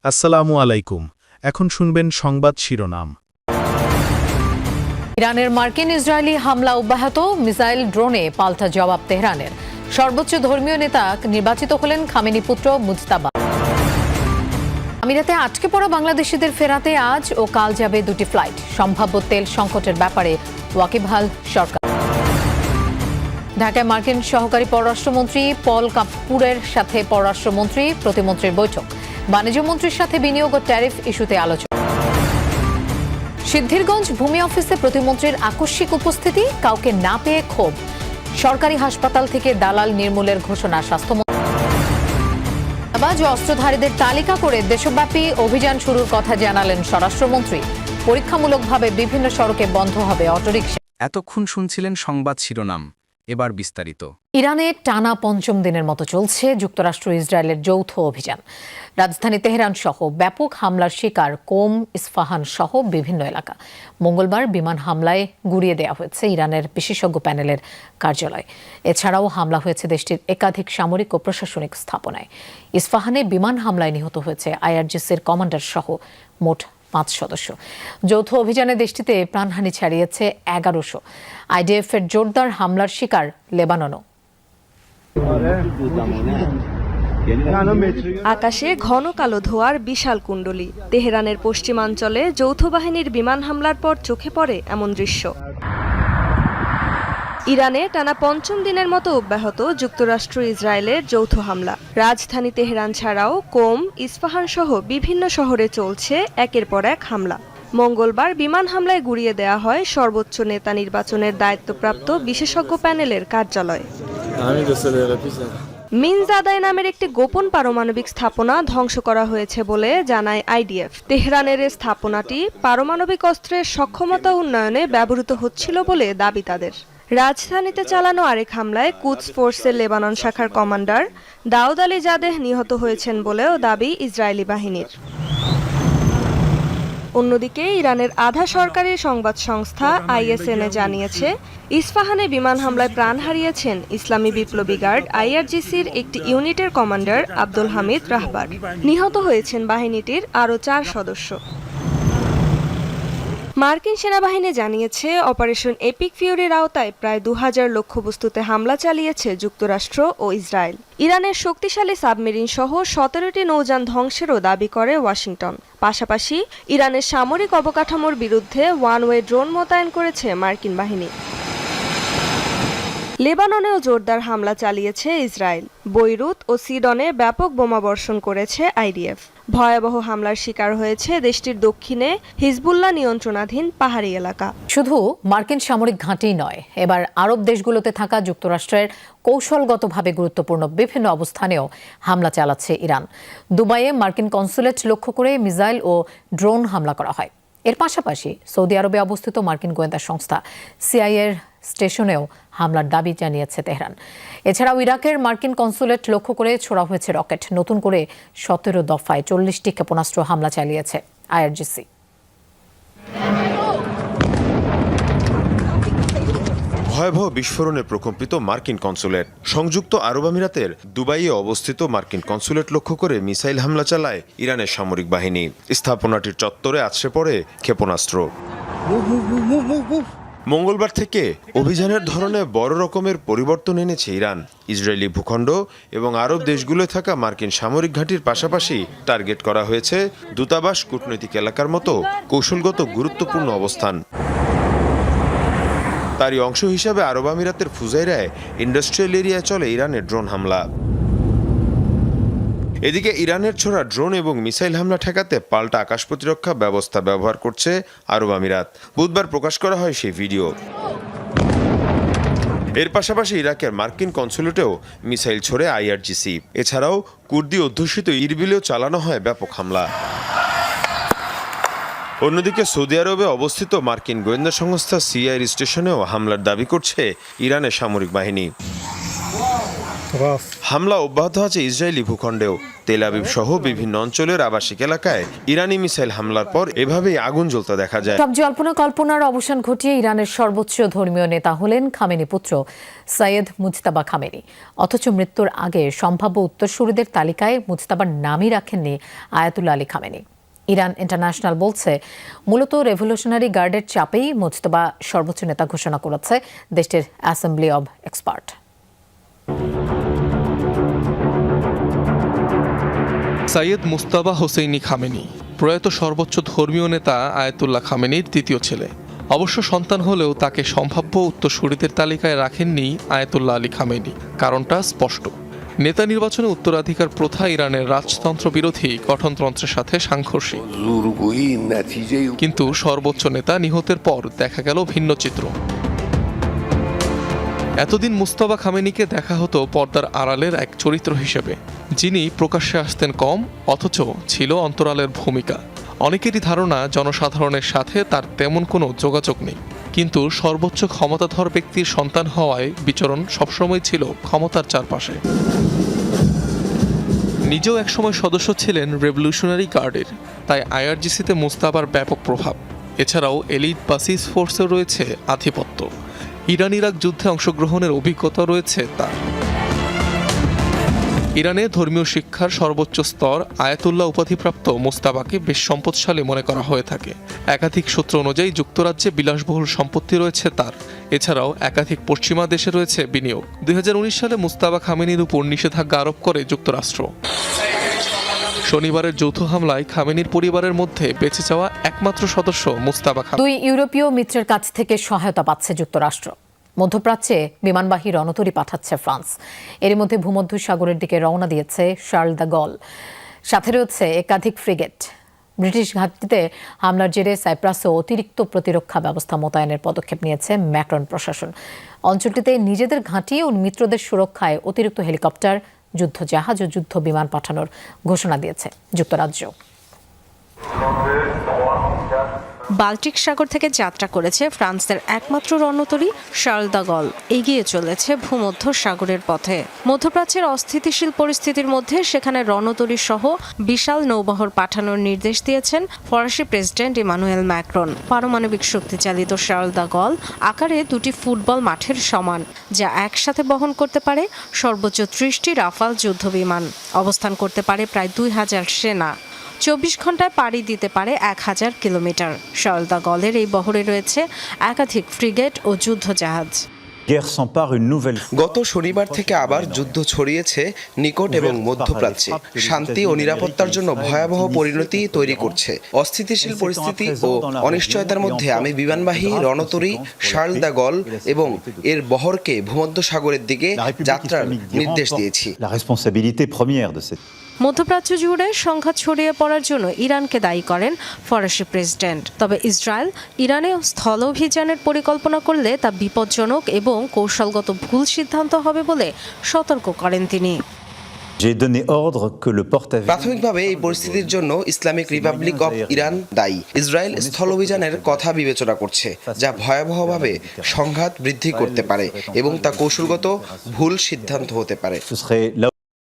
আসসালামু আলাইকুম। এখন শুনবেন সংবাদ শিরোনাম। ইরানের মার্কিন ইসরায়েলি হামলা অব্যাহত, মিসাইল ড্রোনে পাল্টা জবাব তেহরানের। সর্বোচ্চ ধর্মীয় নেতা নির্বাচিত হলেন খামেনি পুত্র মুজতাবা। আমিরাতে আটকে পড়া বাংলাদেশিদের ফেরাতে আজ ও কাল যাবে দুটি ফ্লাইট। সম্ভাব্য তেল সংকটের ব্যাপারে ওয়াকিবহাল সরকার। ঢাকায় মার্কিন সহকারী পররাষ্ট্রমন্ত্রী পল কাপুরের সাথে পররাষ্ট্রমন্ত্রী প্রতিমন্ত্রীর বৈঠক। বাণিজ্য মন্ত্রীর সাথে বিনিয়োগ ও ট্যারিফ ইস্যুতে আলোচনা। সিদ্ধিরগঞ্জ ভূমি অফিসে প্রতিমন্ত্রীর আকস্মিক উপস্থিতি, কাউকে না পেয়ে ক্ষোভ। সরকারি হাসপাতাল থেকে দালাল নির্মূলের ঘোষণা স্বাস্থ্যমন্ত্রী। অস্ত্রধারীদের তালিকা করে দেশব্যাপী অভিযান শুরুর কথা জানালেন স্বরাষ্ট্রমন্ত্রী। পরীক্ষামূলকভাবে বিভিন্ন সড়কে বন্ধ হবে অটোরিকশা। এতক্ষণ শুনছিলেন সংবাদ শিরোনাম, এবার বিস্তারিত। ইরানে টানা পঞ্চম দিনের মতো চলছে যুক্তরাষ্ট্র ইসরায়েলের যৌথ অভিযান। রাজধানী তেহরান সহ ব্যাপক হামলার শিকার কোম, ইস্পাহান সহ বিভিন্ন এলাকা। মঙ্গলবার বিমান হামলায় গুড়িয়ে দেওয়া হয়েছে ইরানের বিশেষজ্ঞ প্যানেলের কার্যালয়। এছাড়াও হামলা হয়েছে দেশটির একাধিক সামরিক ও প্রশাসনিক স্থাপনায়। ইস্পাহানে বিমান হামলায় নিহত হয়েছে আইআরজিসির কমান্ডার সহ মোট 5 সদস্য। যৌথ অভিযানে দেশটিতে প্রাণহানি ছাড়িয়েছে 1100। আইডিএফ এর জোরদার হামলার শিকার লেবাননও। আকাশে ঘন কালো ধোঁয়ার বিশাল কুণ্ডলী। তেহরানের পশ্চিমাঞ্চলে যৌথ বাহিনীর বিমান হামলার পর চোখে পড়ে এমন দৃশ্য। ইরানে টানা পঞ্চম দিনের মতো অব্যাহত যুক্তরাষ্ট্র ইসরায়েলের যৌথ হামলা। রাজধানী তেহরান ছাড়াও কোম, ইস্পাহান সহ বিভিন্ন শহরে চলছে একের পর এক হামলা। মঙ্গলবার বিমান হামলায় গুড়িয়ে দেওয়া হয় সর্বোচ্চ নেতা নির্বাচনের দায়িত্বপ্রাপ্ত বিশেষজ্ঞ প্যানেলের কার্যালয়। মিনজাদাই নামের একটি গোপন পারমাণবিক স্থাপনা ধ্বংস করা হয়েছে বলে জানায় আইডিএফ। তেহরানের স্থাপনাটি পারমাণবিক অস্ত্রের সক্ষমতা উন্নয়নে ব্যবহৃত হচ্ছিল বলে দাবি তাদের। রাজধানীতে চালানো আরেক হামলায় কুদস ফোর্সের লেবানন শাখার কমান্ডার দাউদ আলী জাদেহ নিহত হয়েছেন বলেও দাবি ইসরায়েলি বাহিনীর। অন্যদিকে ইরানের আধা সরকারি সংবাদ সংস্থা আইএসএনএ জানিয়েছে, ইস্পাহানে বিমান হামলায় প্রাণ হারিয়েছেন ইসলামী বিপ্লবী গার্ড আইআরজিসির একটি ইউনিটের কমান্ডার আব্দুল হামিদ রাহবার। নিহত হয়েছেন বাহিনীটির আরও 4 সদস্য। মার্কিন সেনাবাহিনী জানিয়েছে, অপারেশন এপিক ফিউরির আওতায় প্রায় 2000 লক্ষ্যবস্তুতে হামলা চালিয়েছে যুক্তরাষ্ট্র ও ইসরায়েল। ইরানের শক্তিশালী সাবমেরিন সহ 17টি নৌযান ধ্বংসেরও দাবি করে ওয়াশিংটন। পাশাপাশি ইরানের সামরিক অবকাঠামোর বিরুদ্ধে ওয়ান ওয়ে ড্রোন মোতায়েন করেছে মার্কিন বাহিনী। লেবাননেও জোরদার হামলা চালিয়েছে ইসরায়েল। বৈরুত ও সিডনে ব্যাপক বোমাবর্ষণ করেছে আইডিএফ। ভয়াবহ হামলার শিকার হয়েছে দেশটির দক্ষিণে হিজবুল্লাহ নিয়ন্ত্রণাধীন পাহাড়ি এলাকা। শুধু মার্কিন সামরিক ঘাঁটি নয়, এবার আরব দেশগুলোতে থাকা যুক্তরাষ্ট্রের কৌশলগতভাবে গুরুত্বপূর্ণ বিভিন্ন অবস্থানেও হামলা চালাচ্ছে ইরান। দুবাইয়ে মার্কিন কনসুলেট লক্ষ্য করে মিসাইল ও ড্রোন হামলা করা হয়। এর পাশাপাশি সৌদি আরবে অবস্থিত মার্কিন গোয়েন্দা সংস্থা সিআইএর স্টেশনেও হামলার দাবি জানিয়েছে তেহরান। এছাড়াও ইরাকের মার্কিন কনসুলেট লক্ষ্য করে ছোড়া হয়েছে রকেট। নতুন করে 17 দফায় 40টি ক্ষেপণাস্ত্র হামলা চালিয়েছে আইআরজিসি। ভয়াবহ বিস্ফোরণে প্রকম্পিত মার্কিন কনসুলেট। সংযুক্ত আরব আমিরাতের দুবাইয়ে অবস্থিত মার্কিন কনসুলেট লক্ষ্য করে মিসাইল হামলা চালায় ইরানের সামরিক বাহিনী। স্থাপনাটির চত্বরে আছড়ে পড়ে ক্ষেপণাস্ত্র। মঙ্গলবার থেকে অভিযানের ধরনে বড় রকমের পরিবর্তন এনেছে ইরান। ইসরায়েলি ভূখণ্ড এবং আরব দেশগুলোয় থাকা মার্কিন সামরিক ঘাঁটির পাশাপাশি টার্গেট করা হয়েছে দূতাবাস, কূটনৈতিক এলাকার মতো কৌশলগত গুরুত্বপূর্ণ অবস্থান। তারই অংশ হিসাবে আরব আমিরাতের ফুজাইরায় ইন্ডাস্ট্রিয়াল এরিয়ায় চলে ইরানের ড্রোন হামলা। এদিকে ইরানের ছোড়া ড্রোন এবং মিসাইল হামলা ঠেকাতে পাল্টা আকাশ প্রতিরক্ষা ব্যবস্থা ব্যবহার করছে আরব আমিরাত। বুধবার প্রকাশ করা হয় সেই ভিডিও। এর পাশাপাশি ইরাকের মার্কিন কনসুলেটেও মিসাইল ছোড়ে আইআরজিসি। এছাড়াও কুর্দি অধ্যুষিত ইরবিলেও চালানো হয় ব্যাপক হামলা। অন্যদিকে সৌদি আরবে অবস্থিত মার্কিন গোয়েন্দা সংস্থা সিআইএর স্টেশনেও হামলার দাবি করছে ইরানের সামরিক বাহিনী। হামলা অব্যাহত আছে ইসরায়েলি ভূখণ্ডেও। তেল আবিব সহ বিভিন্ন অঞ্চলের আবাসিক এলাকায় ইরানি মিসাইল হামলার পর এভাবেই আগুন জ্বলতে দেখা যায়। সব জল্পনা কল্পনার অবসান ঘটিয়ে ইরানের সর্বোচ্চ ধর্মীয় নেতা হলেন খামেনি পুত্র সৈয়দ মুজতাবা খামেনি। অথচ মৃত্যুর আগে সম্ভাব্য উত্তরসূরিদের তালিকায় মুজতাবার নামই রাখেননি Ayatollah Ali Khamenei. Iran international বলছে, মূলত রেভলিউশনারি গার্ডের চাপেই মুজতাবা সর্বোচ্চ নেতা ঘোষণা করেছে দেশটির assembly of expert. Syed Mujtaba Hosseini Khamenei প্রয়াত সর্বোচ্চ ধর্মীয় নেতা আয়াতুল্লাহ খামেনির দ্বিতীয় ছেলে। অবশ্য সন্তান হলেও তাকে সম্ভাব্য উত্তরসূরিদের তালিকায় রাখেননি আয়াতুল্লাহ আলী খামেনি। কারণটা স্পষ্ট, নেতা নির্বাচনে উত্তরাধিকার প্রথা ইরানের রাজতন্ত্র বিরোধী গঠনতন্ত্রের সাথে সাংঘর্ষিক। কিন্তু সর্বোচ্চ নেতা নিহতের পর দেখা গেল ভিন্ন চিত্র। এতদিন মুজতাবা খামেনিকে দেখা হতো পর্দার আড়ালের এক চরিত্র হিসেবে, যিনি প্রকাশ্যে আসতেন কম, অথচ ছিল অন্তরালের ভূমিকা। অনেকেরই ধারণা জনসাধারণের সাথে তার তেমন কোনো যোগাযোগ নেই। কিন্তু সর্বোচ্চ ক্ষমতাধর ব্যক্তির সন্তান হওয়ায় বিচরণ সবসময় ছিল ক্ষমতার চারপাশে। নিজেও একসময় সদস্য ছিলেন রেভলিউশনারি গার্ডের, তাই আইআরজিসিতে মুজতাবার ব্যাপক প্রভাব। এছাড়াও এলিট বাসিস ফোর্সেও রয়েছে আধিপত্য। ইরান ইরাক যুদ্ধে অংশগ্রহণের অভিজ্ঞতা রয়েছে তার। ইরানে ধর্মীয় শিক্ষার সর্বোচ্চ স্তর আয়াতুল্লাহ উপাধিপ্রাপ্ত মুজতাবাকে বেশ সম্পদশালী মনে করা হয়ে থাকে। একাধিক সূত্র অনুযায়ী যুক্তরাজ্যে বিলাসবহুল সম্পত্তি রয়েছে তার। এছাড়াও একাধিক পশ্চিমা দেশে রয়েছে বিনিয়োগ। 2019 সালে মুজতাবা খামেনির উপর নিষেধাজ্ঞা আরোপ করে যুক্তরাষ্ট্র। শনিবারের যৌথ হামলায় খামেনির পরিবারের মধ্যে বেঁচে যাওয়া একমাত্র সদস্য মুজতাবা খামেনি। দুই ইউরোপীয় মিত্রের কাছ থেকে সহায়তা পাচ্ছে যুক্তরাষ্ট্র। মধ্যপ্রাচ্যে বিমানবাহী রণতরী পাঠাচ্ছে ফ্রান্স। এর মধ্যে ভূমধ্যসাগরের দিকে রওনা দিয়েছে শার্ল দ্য গল। সাথে রয়েছে একাধিক ফ্রিগেট। ব্রিটিশ ঘাঁটিতে হামলার জেরে সাইপ্রাসে অতিরিক্ত প্রতিরক্ষা ব্যবস্থা মোতায়েনের পদক্ষেপ নিয়েছে ম্যাক্রন প্রশাসন। অঞ্চলটিতে নিজেদের ঘাঁটি ও মিত্রদের সুরক্ষায় অতিরিক্ত হেলিকপ্টার, যুদ্ধজাহাজ ও যুদ্ধ বিমান পাঠানোর ঘোষণা দিয়েছে যুক্তরাজ্য। বাল্টিক সাগর থেকে যাত্রা করেছে ফ্রান্সের একমাত্র রণতরী শার্ল দ্য গল। এগিয়ে চলেছে ভূমধ্য সাগরের পথে। মধ্যপ্রাচ্যের অস্থিতিশীল পরিস্থিতির মধ্যে সেখানে রণতরী সহ বিশাল নৌবহর পাঠানোর নির্দেশ দিয়েছেন ফরাসি প্রেসিডেন্ট ইমানুয়েল ম্যাক্রন। পারমাণবিক শক্তিচালিত শার্ল দ্য গল আকারে দুটি ফুটবল মাঠের সমান, যা একসাথে বহন করতে পারে সর্বোচ্চ 30টি রাফাল যুদ্ধবিমান। অবস্থান করতে পারে প্রায় 2000 সেনা। 24 ঘন্টায় পাড়ি দিতে পারে 1000 কিলোমিটার। শার্ল দ্য গলের এই বহরে রয়েছে একাধিক ফ্রিগেট ও যুদ্ধজাহাজ। গত শনিবার থেকে আবার যুদ্ধ ছড়িয়েছে নিকট এবং মধ্যপ্রাচ্যে। শান্তি ও নিরাপত্তার জন্য ভয়াবহ পরিণতি তৈরি করছে। অস্থিতিশীল পরিস্থিতি ও অনিশ্চয়তার মধ্যে আমি বিমানবাহী রণতরী শার্ল দ্য গল এবং এর বহরকে ভূমধ্যসাগরের দিকে যাত্রার নির্দেশ দিয়েছি। মধ্যপ্রাচ্য জুড়ে সংঘাত ছড়িয়ে পড়ার জন্য ইরানকে দায়ী করেন ফরাসি প্রেসিডেন্ট। তবে ইসরায়েল ইরানে স্থল অভিযানের পরিকল্পনা করলে তা বিপজ্জনক এবং কৌশলগত ভুল সিদ্ধান্ত হবে বলে সতর্ক করেন তিনি। প্রাথমিকভাবে এই পরিস্থিতির জন্য ইসলামিক রিপাবলিক অব ইরান দায়ী। ইসরায়েল স্থল অভিযানের কথা বিবেচনা করছে, যা ভয়াবহভাবে সংঘাত বৃদ্ধি করতে পারে এবং তা কৌশলগত ভুল সিদ্ধান্ত হতে পারে।